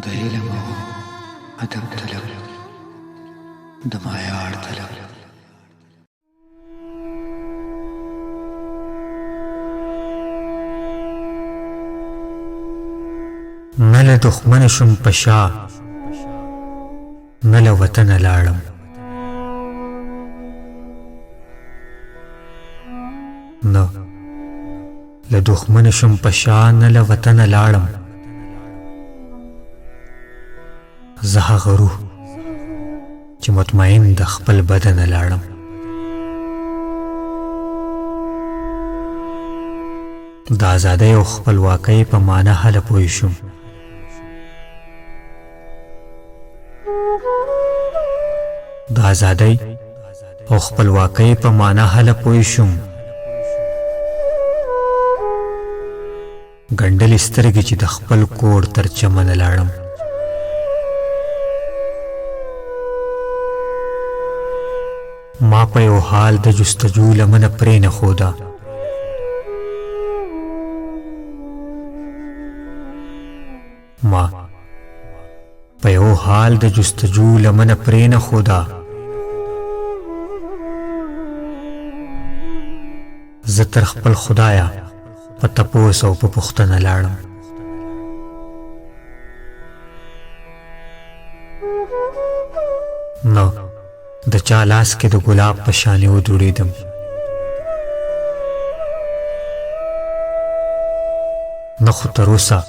د علم او ادب طلب د معیار طلب نه له دښمن شم په شا نه له وطنه لاړم نه له دښمن شم په شا نه له وطنه لاړم زه هغه روح چې مطمئن د خپل بدنه لاړم د ازادۍ او خپلواکۍ په معنی هله پوه شوم د ازادۍ او خپلواکۍ په معنی هله پوه شوم ګنډلې سترګې چې د خپل کور تر چمنه لاړم ما په یو حال د جستجو لمنه پرې نه ښوده ما په یو حال د جستجو لمنه پرې نه ښوده زه تر خپل خدایه په تپوس او په پوښتنه لاړم نو د چا لاس کې د ګلاب په شانې ودوړېدم نه خو تر اوسه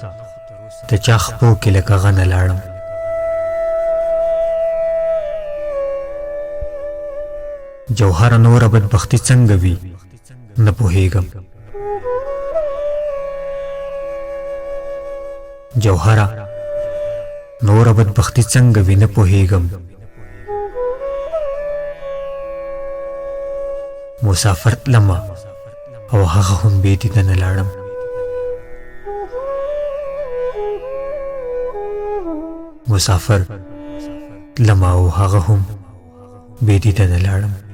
د چا خپو کې لکه غنه لاړم جوهره نوره بدبختي څنګه وي نه پوهېږم جوهره نوره بدبختي څنګه وي نه پوهېږم مسافر تلمه او هغه هم بې دیدنه لاړم مسافر تلمه او هغه هم بې دیدنه لاړم